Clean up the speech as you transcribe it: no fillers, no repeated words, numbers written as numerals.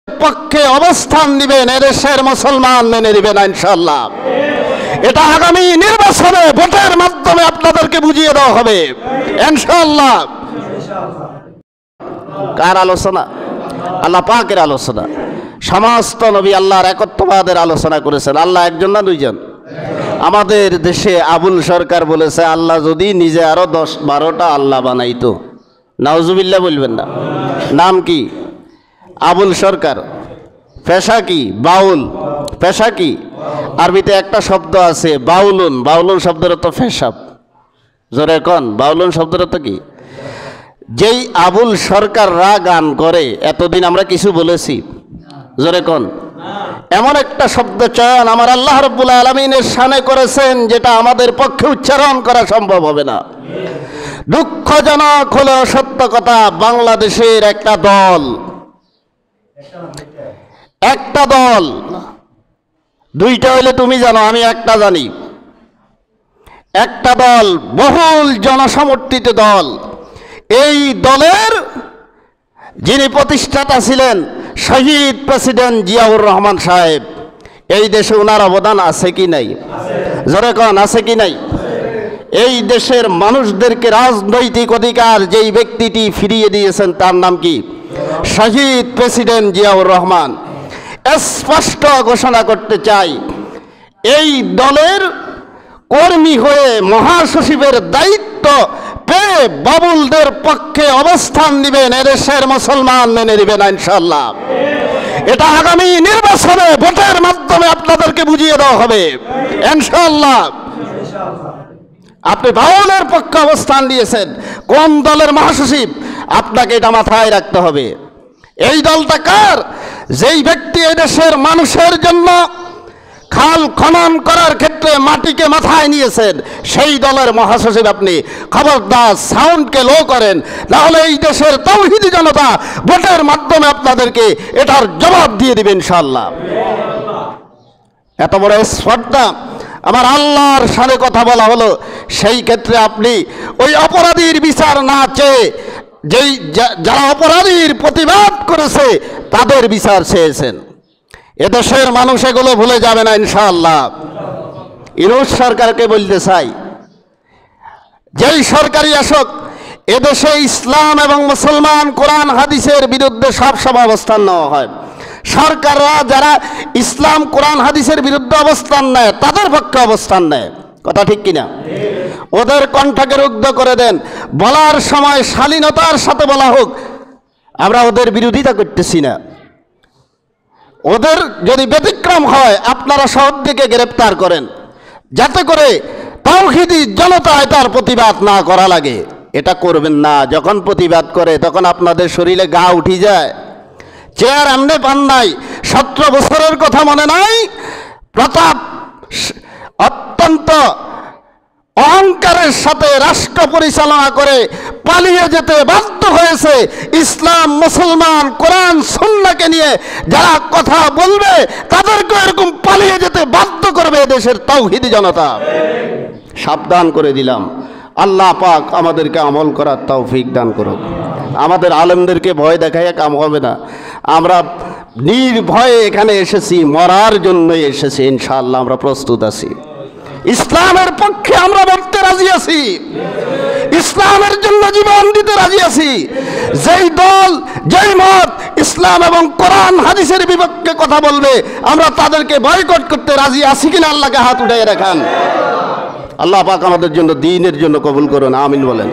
পক্ষে অবস্থান দিবেন, এদেশের মুসলমান মেনে নেবে না ইনশাআল্লাহ। এটা আগামী নির্বাচনে ভোটের মাধ্যমে আপনাদেরকে বুঝিয়ে দেওয়া হবে ইনশাআল্লাহ। কার আলোচনা? আল্লাহ পাকের আলোচনা। সমস্ত নবী আল্লাহর একত্ববাদের আলোচনা করেছেন। আল্লাহ একজন না দুইজন? আমাদের দেশে আবুল সরকার বলেছে আল্লাহ যদি নিজে আরো 10-12টা আল্লাহ বানাইতো। নাউজুবিল্লাহ বলবেন না? নাম কি? আবুল সরকার। পেশা কি? বাউল। পেশা কি? আরবিতে একটা শব্দ আছে বাউলুন। বাউলুন শব্দের অর্থ পেশাব। জোরে কন, বাউলুন শব্দের অর্থ কি? যেই আবুল সরকাররা গান করে, এতদিন আমরা কিছু বলেছি? জোরে কন। এমন একটা শব্দ চয়ন আমার আল্লাহ রাব্বুল আলামিনের শানে করেছেন যেটা আমাদের পক্ষে উচ্চারণ করা সম্ভব হবে না। দুঃখজনক হলেও সত্য কথা, বাংলাদেশের একটা দল দুইটা হইলে তুমি জানো, আমি একটা জানি। একটা দল, বহুল জনসমর্থিত দল। এই দলের যিনি প্রতিষ্ঠাতা ছিলেন শহীদ প্রেসিডেন্ট জিয়াউর রহমান সাহেব, এই দেশে ওনার অবদান আছে কি নাই? জোরে কন, আছে কি নাই? এই দেশের মানুষদেরকে রাজনৈতিক অধিকার যেই ব্যক্তিটি ফিরিয়ে দিয়েছেন তার নাম কি? শহীদ প্রেসিডেন্ট জিয়াউর রহমান। স্পষ্ট ঘোষণা করতে চাই, এই দলের কর্মী হয়ে মহাসচিবের দায়িত্ব পেয়ে বাবুলদের পক্ষে অবস্থান দিবেন, এদেশের মুসলমান মেনে নেবে না ইনশাআল্লাহ। এটা আগামী নির্বাচনে ভোটের মাধ্যমে আপনাদেরকে বুঝিয়ে দেওয়া হবে ইনশাআল্লাহ। আপনি বাউলের পক্ষে অবস্থান দিয়েছেন, কোন দলের মহাসচিব? আপনাকে এটা মাথায় রাখতে হবে। এই দলটা কার? যেই ব্যক্তি এদেশের মানুষের জন্য খাল খনন করার ক্ষেত্রে মাটিকে মাথায় নিয়েছেন, সেই দলের মহাসচিব আপনি। খবরদার সাউন্ডকে লো করেন, তাহলে এই দেশের তাওহীদি জনতা ভোটের মাধ্যমে আপনাদেরকে এটার জবাব দিয়ে দিবেন ইনশাআল্লাহ। এত বড় স্পর্ধা আমার আল্লাহর সাথে কথা বলা হলো, সেই ক্ষেত্রে আপনি ওই অপরাধীর বিচার না চেয়ে যারা অপরাধীর প্রতিবাদ করেছে তাদের বিচার চেয়েছেন। এদেশের মানুষ এগুলো ভুলে যাবে না ইনশাআল্লাহ। ইউনূস সরকারকে বলতে চাই, যেই সরকারি আসক এদেশে ইসলাম এবং মুসলমান কোরআন হাদিসের বিরুদ্ধে সবসময় অবস্থান নেওয়া হয়। সরকাররা যারা ইসলাম কোরআন হাদিসের বিরুদ্ধে অবস্থান নেয় তাদের পক্ষে অবস্থান নেয়। কথা ঠিক কিনা? ওদের কণ্ঠকে রুদ্ধ করে দেন, বলার সময় শালীনতার সাথে বলা হোক। আমরা ওদের বিরোধিতা করতেছি না। ওদের যদি ব্যতিক্রম হয় আপনারা শহর থেকে গ্রেপ্তার করেন, যাতে করে তাওহীদি জনতায় তার প্রতিবাদ না করা লাগে। এটা করবেন না। যখন প্রতিবাদ করে তখন আপনাদের শরীরে গা উঠে যায়। চেয়ার এমনি পান নাই, 17 বছরের কথা মনে নাই? প্রতাপ অত্যন্ত অহংকারের সাথে রাষ্ট্র পরিচালনা করে পালিয়ে যেতে বাধ্য হয়েছে। ইসলাম, মুসলমান, কোরআন, সুন্নাহকে নিয়ে যারা কথা বলবে তাদেরকে এরকম পালিয়ে যেতে বাধ্য করবে দেশের তাওহীদি জনতা। সাবধান করে দিলাম। আল্লাহ পাক আমাদেরকে আমল করার তৌফিক দান করুক। আমাদের আলেমদেরকে ভয় দেখাইয়া কাম হবে না। আমরা নির্ভয়ে এখানে এসেছি, মরার জন্যই এসেছি। ইনশাআল্লাহ আমরা প্রস্তুত আছি। ইসলামের পক্ষে আমরা বলতে রাজি আছি, ইসলামের জন্য জীবন দিতে রাজি আছি। যেই দল, যেই মত ইসলাম এবং কোরআন হাদিসের বিপক্ষে কথা বলবে আমরা তাদেরকে বয়কট করতে রাজি আছি কিনা আল্লাহকে হাত উঠাইয়া রাখান। আল্লাহ পাক আমাদের জন্য দ্বীনের জন্য কবুল করুন, আমিন বলেন।